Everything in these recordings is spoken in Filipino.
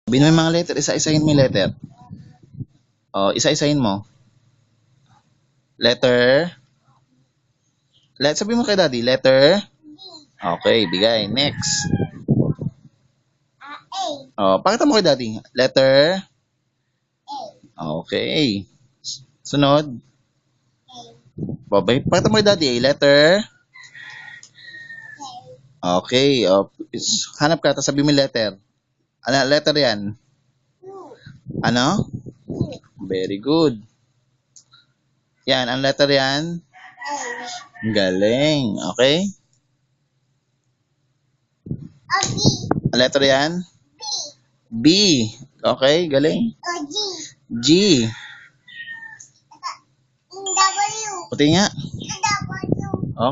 Sabihin mo yung mga letter, isa-isahin mo yung letter. O, isa-isahin mo. Letter. Sabihin mo kay daddy, letter. Okay, bigay. Next. O, pakita mo kay daddy. Letter. Okay. Sunod. Babay, pakita mo kay daddy, letter. Okay. O, hanap ka, tapos sabihin mo yung letter. Ano, letter yan? Ano? Very good. Yan, ang letter yan? Galing. Okay? Ang letter yan? B. Okay, galing. G. Puti nga.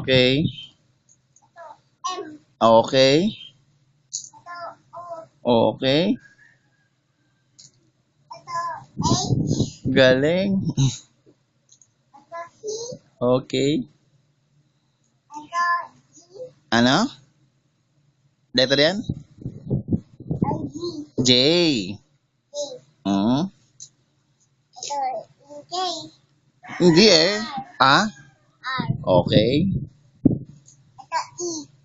Okay. Okay. Okay. Galing. Okay. Ano? Letter yan? J. Hindi eh. Ah? Okay.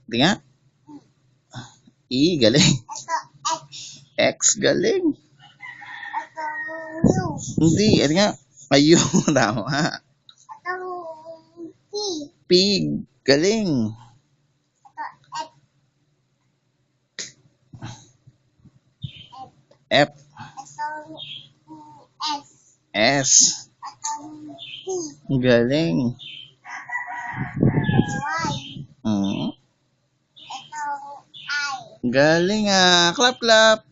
Hindi nga. E, galing. X, galing. Hindi, ito nga. Ayun, tama. P, galing. F. S. Galing. Galing ah. Clap, clap.